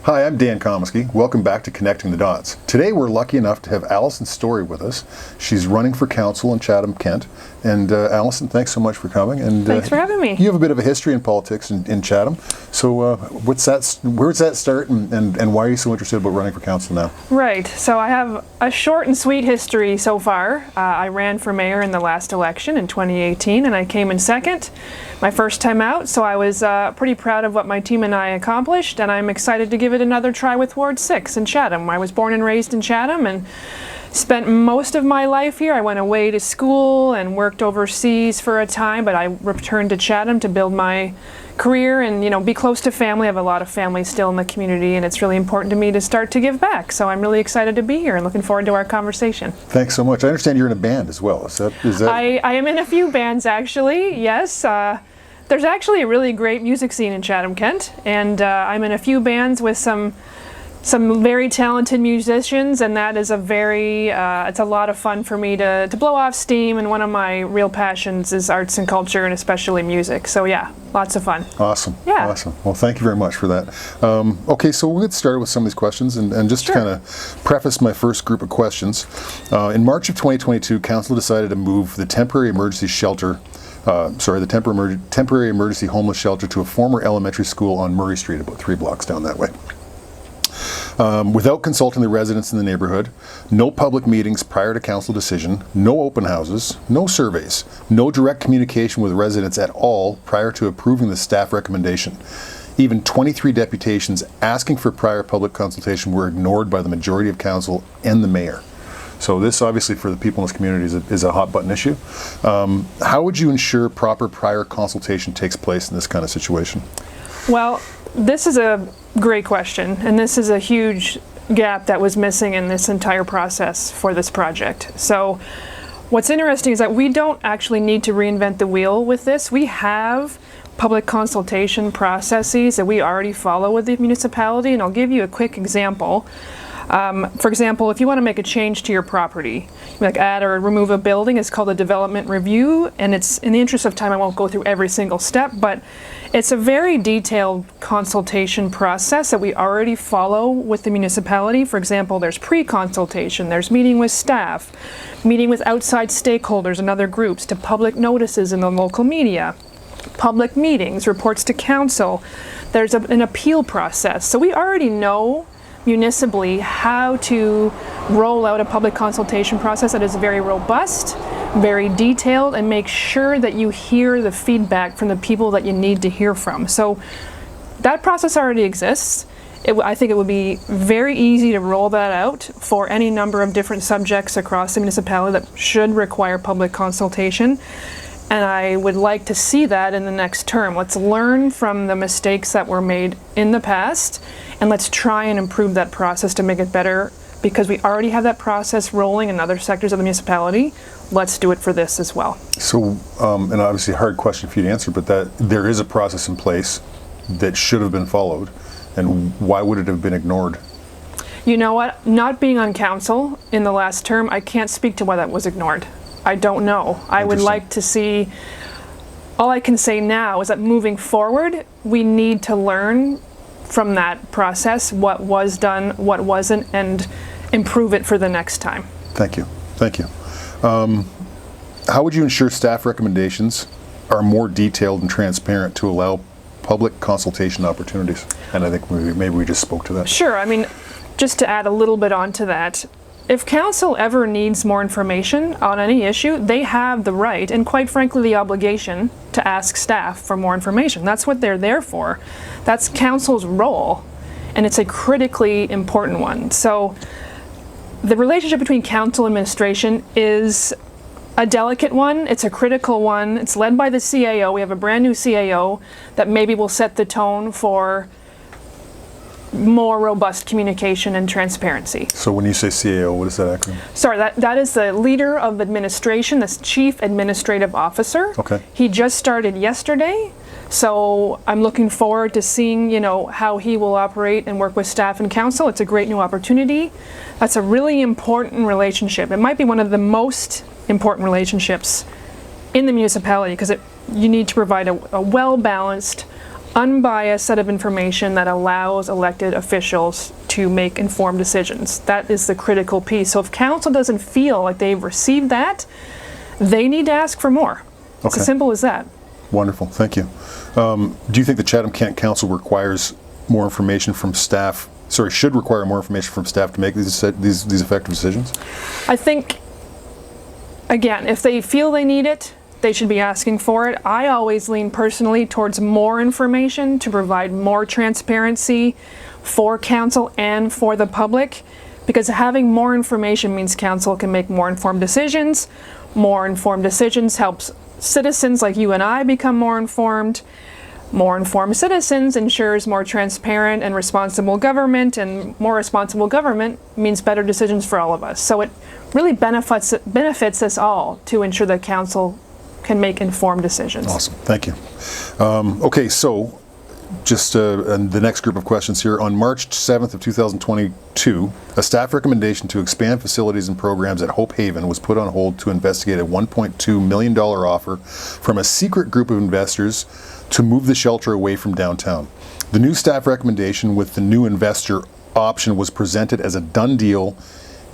Hi, I'm Dan Comiskey. Welcome back to Connecting the Dots. Today we're lucky enough to have Alysson Storey with us. She's running for council in Chatham-Kent. And Alysson, thanks so much for coming. And thanks for having me. You have a bit of a history in politics in Chatham. So where's that start and why are you so interested about running for council now? Right. So I have a short and sweet history so far. I ran for mayor in the last election in 2018 and I came in second, my first time out. So I was pretty proud of what my team and I accomplished, and I'm excited to give it another try with Ward 6 in Chatham. I was born and raised in Chatham and spent most of my life here. I went away to school and worked overseas for a time, but I returned to Chatham to build my career and be close to family. I have a lot of family still in the community, and it's really important to me to start to give back. So I'm really excited to be here and looking forward to our conversation. Thanks so much. I understand you're in a band as well. Is that? I am in a few bands actually. Yes. There's actually a really great music scene in Chatham-Kent, and I'm in a few bands with some very talented musicians, and that is it's a lot of fun for me to blow off steam, and one of my real passions is arts and culture, and especially music. So yeah, lots of fun. Awesome. Yeah. Awesome. Well, thank you very much for that. Okay, so we'll get started with some of these questions, and just Sure. to kind of preface my first group of questions. In March of 2022, Council decided to move the temporary emergency shelter the temporary emergency homeless shelter to a former elementary school on Murray Street, about 3 blocks down that way. Without consulting the residents in the neighborhood, no public meetings prior to council decision, no open houses, no surveys, no direct communication with residents at all prior to approving the staff recommendation. Even 23 deputations asking for prior public consultation were ignored by the majority of council and the mayor. So this, obviously, for the people in this community is a hot button issue. How would you ensure proper prior consultation takes place in this kind of situation? Well, this is a great question, and this is a huge gap that was missing in this entire process for this project. So what's interesting is that we don't actually need to reinvent the wheel with this. We have public consultation processes that we already follow with the municipality, and I'll give you a quick example. For example, if you want to make a change to your property, like add or remove a building, it's called a development review, and it's, in the interest of time, I won't go through every single step, but it's a very detailed consultation process that we already follow with the municipality. For example, there's pre-consultation, there's meeting with staff, meeting with outside stakeholders and other groups, to public notices in the local media, public meetings, reports to council. There's an appeal process. So we already know municipally how to roll out a public consultation process that is very robust, very detailed, and make sure that you hear the feedback from the people that you need to hear from. So that process already exists. I think it would be very easy to roll that out for any number of different subjects across the municipality that should require public consultation. And I would like to see that in the next term. Let's learn from the mistakes that were made in the past, and let's try and improve that process to make it better, because we already have that process rolling in other sectors of the municipality. Let's do it for this as well. So, and obviously a hard question for you to answer, but that there is a process in place that should have been followed, and why would it have been ignored? You know what? Not being on council in the last term, I can't speak to why that was ignored. I don't know. I would like to see, all I can say now is that moving forward, we need to learn from that process what was done, what wasn't, and improve it for the next time. Thank you. Thank you. How would you ensure staff recommendations are more detailed and transparent to allow public consultation opportunities? And I think maybe we just spoke to that. Sure. I mean, just to add a little bit onto that, if council ever needs more information on any issue, they have the right, and quite frankly the obligation, to ask staff for more information. That's what they're there for. That's council's role, and it's a critically important one. So the relationship between council and administration is a delicate one. It's a critical one. It's led by the CAO. We have a brand new CAO that maybe will set the tone for more robust communication and transparency. So when you say CAO, what is that acronym? Sorry, that is the leader of administration, the Chief Administrative Officer. Okay. He just started yesterday, so I'm looking forward to seeing, how he will operate and work with staff and council. It's a great new opportunity. That's a really important relationship. It might be one of the most important relationships in the municipality, because you need to provide a well-balanced, unbiased set of information that allows elected officials to make informed decisions. That is the critical piece. So if council doesn't feel like they've received that, they need to ask for more. It's as simple as that. Wonderful, thank you. Do you think the Chatham-Kent Council requires more information from staff, should require more information from staff to make these effective decisions? I think, again, if they feel they need it, they should be asking for it. I always lean personally towards more information to provide more transparency for council and for the public, because having more information means council can make more informed decisions. More informed decisions helps citizens like you and I become more informed. More informed citizens ensures more transparent and responsible government, and more responsible government means better decisions for all of us. So it really benefits us all to ensure that council can make informed decisions. Awesome, thank you. Okay, so just the next group of questions here. On March 7th of 2022, a staff recommendation to expand facilities and programs at Hope Haven was put on hold to investigate a $1.2 million offer from a secret group of investors to move the shelter away from downtown. The new staff recommendation with the new investor option was presented as a done deal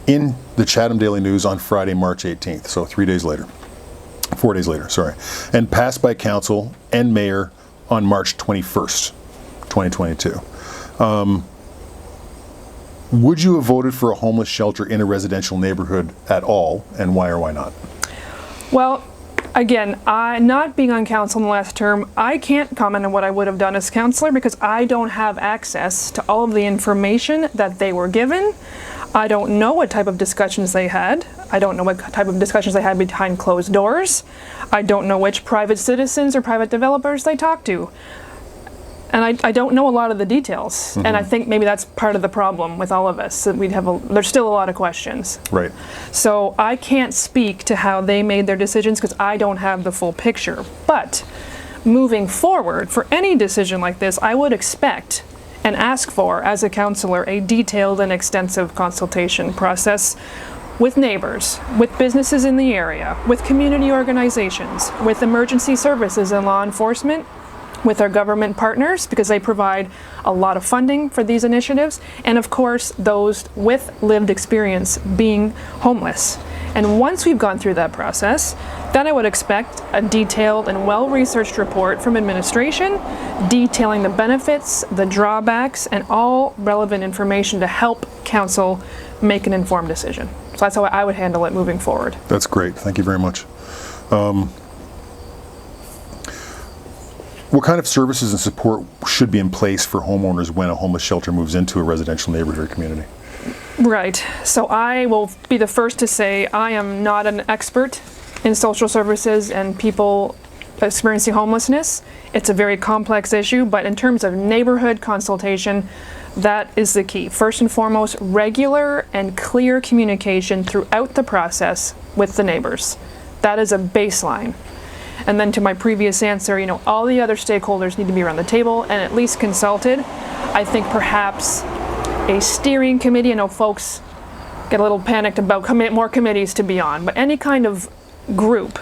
in the Chatham Daily News on Friday, March 18th, so 4 days later, and passed by council and mayor on March 21st, 2022. Would you have voted for a homeless shelter in a residential neighborhood at all, and why or why not? Well, again, not being on council in the last term, I can't comment on what I would have done as councillor because I don't have access to all of the information that they were given. I don't know what type of discussions they had. I don't know what type of discussions they had behind closed doors. I don't know which private citizens or private developers they talked to. And I don't know a lot of the details. Mm-hmm. And I think maybe that's part of the problem with all of us. That there's still a lot of questions. Right. So I can't speak to how they made their decisions because I don't have the full picture. But moving forward, for any decision like this, I would expect and ask for, as a councillor, a detailed and extensive consultation process with neighbors, with businesses in the area, with community organizations, with emergency services and law enforcement, with our government partners, because they provide a lot of funding for these initiatives, and of course those with lived experience being homeless. And once we've gone through that process, then I would expect a detailed and well-researched report from administration detailing the benefits, the drawbacks, and all relevant information to help council make an informed decision. So that's how I would handle it moving forward. That's great. Thank you very much. What kind of services and support should be in place for homeowners when a homeless shelter moves into a residential neighborhood or community? Right. So I will be the first to say I am not an expert in social services and people experiencing homelessness. It's a very complex issue, but in terms of neighborhood consultation, that is the key. First and foremost, regular and clear communication throughout the process with the neighbors. That is a baseline. And then to my previous answer, all the other stakeholders need to be around the table and at least consulted. I think perhaps a steering committee, I know folks get a little panicked about more committees to be on, but any kind of group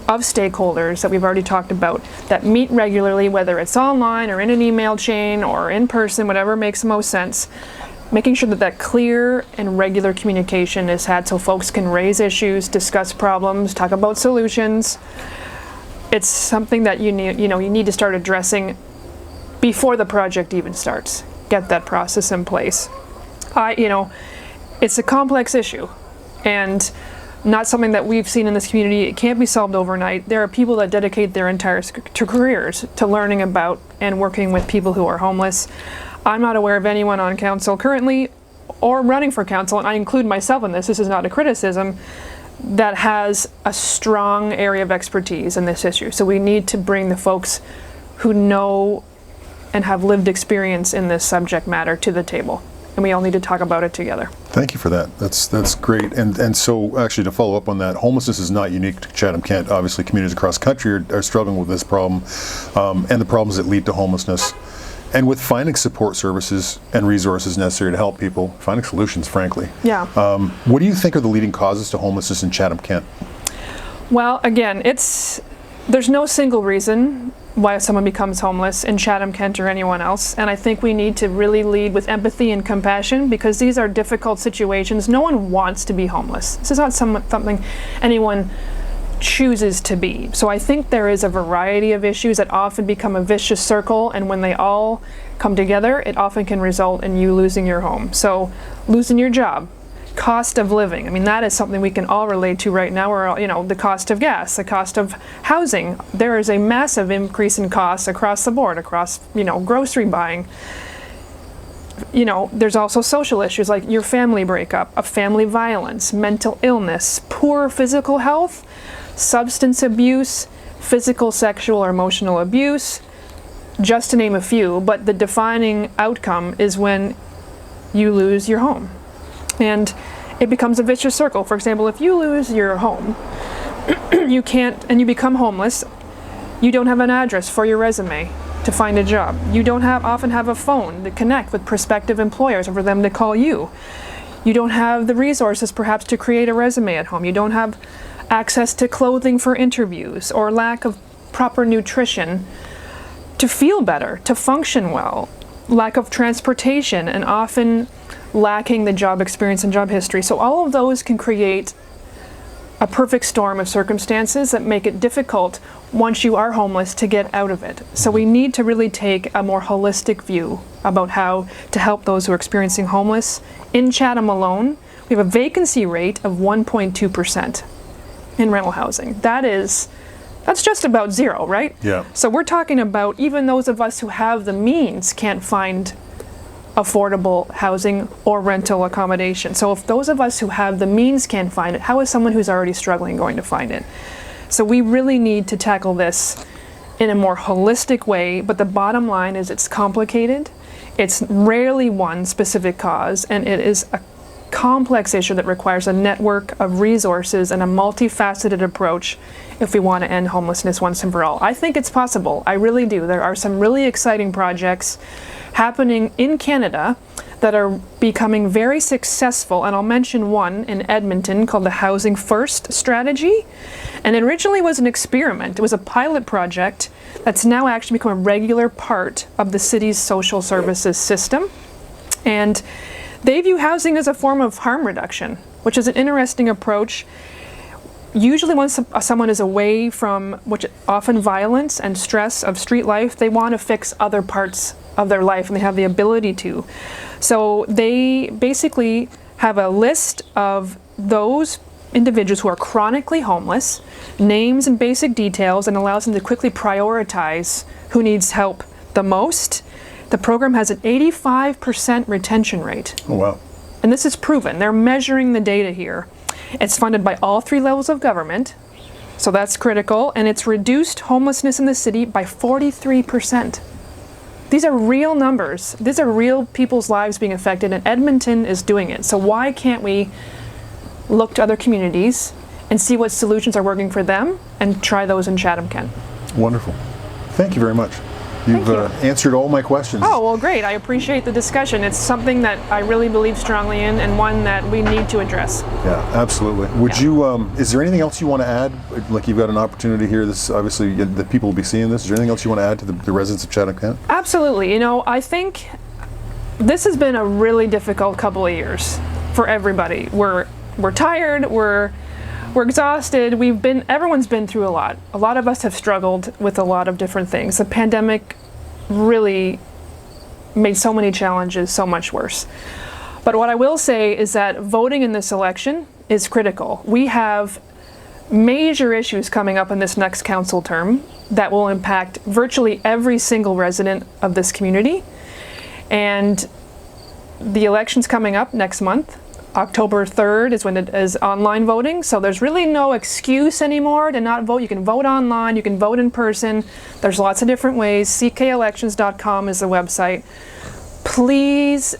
of stakeholders that we've already talked about that meet regularly, whether it's online or in an email chain or in person, whatever makes the most sense, making sure that clear and regular communication is had so folks can raise issues, discuss problems, talk about solutions. It's something that you need to start addressing before the project even starts. Get that process in place. It's a complex issue and not something that we've seen in this community. It can't be solved overnight. There are people that dedicate their entire careers to learning about and working with people who are homeless. I'm not aware of anyone on council currently or running for council, and I include myself in this is not a criticism, that has a strong area of expertise in this issue. So we need to bring the folks who know and have lived experience in this subject matter to the table. And we all need to talk about it together. Thank you for that. That's great. And so actually to follow up on that, homelessness is not unique to Chatham-Kent. Obviously communities across the country are struggling with this problem and the problems that lead to homelessness. And with finding support services and resources necessary to help people, finding solutions, frankly. Yeah. What do you think are the leading causes to homelessness in Chatham-Kent? Well, again, there's no single reason. why someone becomes homeless in Chatham-Kent or anyone else. And I think we need to really lead with empathy and compassion, because these are difficult situations. No one wants to be homeless. This is not something anyone chooses to be. So I think there is a variety of issues that often become a vicious circle, and when they all come together, it often can result in you losing your home. So losing your job, cost of living. I mean, that is something we can all relate to right now, or, you know, the cost of gas, the cost of housing. There is a massive increase in costs across the board, across, you know, grocery buying. You know, there's also social issues like your family breakup, of family violence, mental illness, poor physical health, substance abuse, physical, sexual, or emotional abuse, just to name a few. But the defining outcome is when you lose your home. And it becomes a vicious circle. For example, if you lose your home, you can't, and you become homeless, you don't have an address for your resume to find a job. You don't often have a phone to connect with prospective employers or for them to call you. You don't have the resources perhaps to create a resume at home. You don't have access to clothing for interviews, or lack of proper nutrition to feel better, to function well, lack of transportation, and often lacking the job experience and job history. So all of those can create a perfect storm of circumstances that make it difficult once you are homeless to get out of it. So we need to really take a more holistic view about how to help those who are experiencing homeless. In Chatham alone, we have a vacancy rate of 1.2% in rental housing. That's just about zero, right? Yeah. So we're talking about even those of us who have the means can't find affordable housing or rental accommodation. So if those of us who have the means can't find it, how is someone who's already struggling going to find it? So we really need to tackle this in a more holistic way, but the bottom line is it's complicated. It's rarely one specific cause, and it is a complex issue that requires a network of resources and a multifaceted approach if we want to end homelessness once and for all. I think it's possible. I really do. There are some really exciting projects happening in Canada that are becoming very successful, and I'll mention one in Edmonton called the Housing First strategy. And it originally was an experiment. It was a pilot project that's now actually become a regular part of the city's social services system. And they view housing as a form of harm reduction, which is an interesting approach. Usually once someone is away from, which often violence and stress of street life, they want to fix other parts of their life, and they have the ability to. So they basically have a list of those individuals who are chronically homeless, names and basic details, and allows them to quickly prioritize who needs help the most. The program has an 85% retention rate. Oh, wow. And this is proven. They're measuring the data here. It's funded by all three levels of government, so that's critical, and it's reduced homelessness in the city by 43%. These are real numbers. These are real people's lives being affected, and Edmonton is doing it. So why can't we look to other communities and see what solutions are working for them and try those in Chatham-Kent? Wonderful. Thank you very much. You've answered all my questions. Oh, well, great. I appreciate the discussion. It's something that I really believe strongly in, and one that we need to address. Yeah, absolutely. Would you, is there anything else you want to add? Like, you've got an opportunity here. This, obviously, the people will be seeing this. Is there anything else you want to add to the residents of Chatham-Kent? Absolutely. You know, I think this has been a really difficult couple of years for everybody. We're tired. We're exhausted. Everyone's been through a lot. A lot of us have struggled with a lot of different things. The pandemic really made so many challenges so much worse. But what I will say is that voting in this election is critical. We have major issues coming up in this next council term that will impact virtually every single resident of this community. And the election's coming up next month. October 3rd is when it is online voting, so there's really no excuse anymore to not vote. You can vote online, you can vote in person. There's lots of different ways. ckelections.com is the website. Please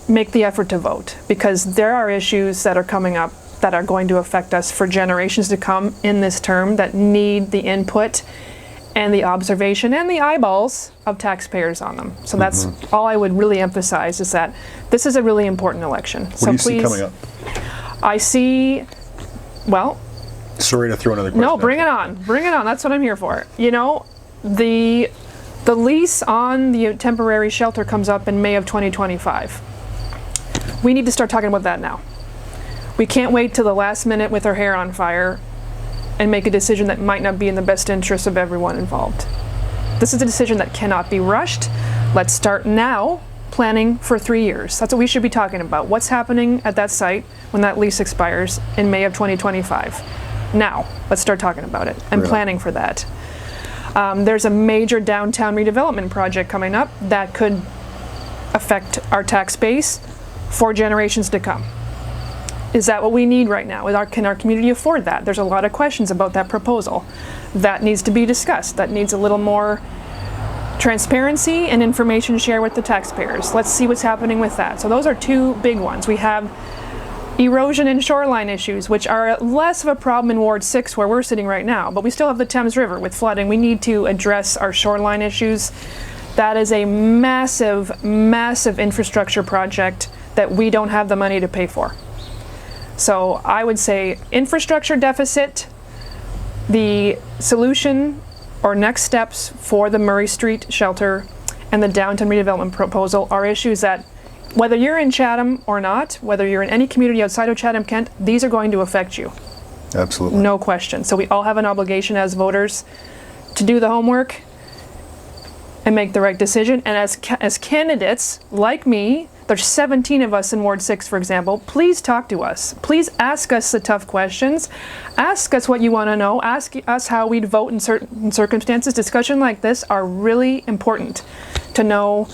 make the effort to vote, because there are issues that are coming up that are going to affect us for generations to come in this term that need the input and the observation and the eyeballs of taxpayers on them. So that's all I would really emphasize, is that this is a really important election. What do you see coming up? I see, well... Sorry to throw another question. No, bring it on. Bring it on. That's what I'm here for. You know, The lease on the temporary shelter comes up in May of 2025. We need to start talking about that now. We can't wait till the last minute with our hair on fire and make a decision that might not be in the best interest of everyone involved. This is a decision that cannot be rushed. Let's start now planning for 3 years. That's what we should be talking about. What's happening at that site when that lease expires in May of 2025? Now, let's start talking about it and planning for that. There's a major downtown redevelopment project coming up that could affect our tax base for generations to come. Is that what we need right now? Can our community afford that? There's a lot of questions about that proposal. That needs to be discussed. That needs a little more transparency and information shared with the taxpayers. Let's see what's happening with that. So those are two big ones. We have erosion and shoreline issues, which are less of a problem in Ward 6 where we're sitting right now, but we still have the Thames River with flooding. We need to address our shoreline issues. That is a massive, massive infrastructure project that we don't have the money to pay for. So I would say infrastructure deficit, the solution or next steps for the Murray Street shelter and the downtown redevelopment proposal are issues that, whether you're in Chatham or not, whether you're in any community outside of Chatham-Kent, these are going to affect you. Absolutely. No question. So we all have an obligation as voters to do the homework and make the right decision. And as candidates like me, there's 17 of us in Ward 6, for example. Please talk to us. Please ask us the tough questions. Ask us what you want to know. Ask us how we'd vote in certain circumstances. Discussions like this are really important to know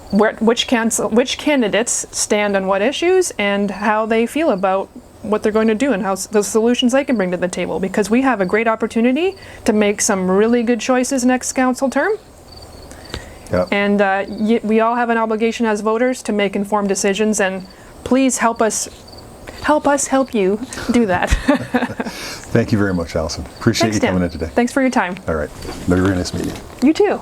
which candidates stand on what issues and how they feel about what they're going to do and how the solutions they can bring to the table. Because we have a great opportunity to make some really good choices next council term. Yep. And we all have an obligation as voters to make informed decisions, and please help us help you do that. Thank you very much, Alysson. Appreciate you coming in today. Thanks for your time. All right. Very nice meeting you. You too.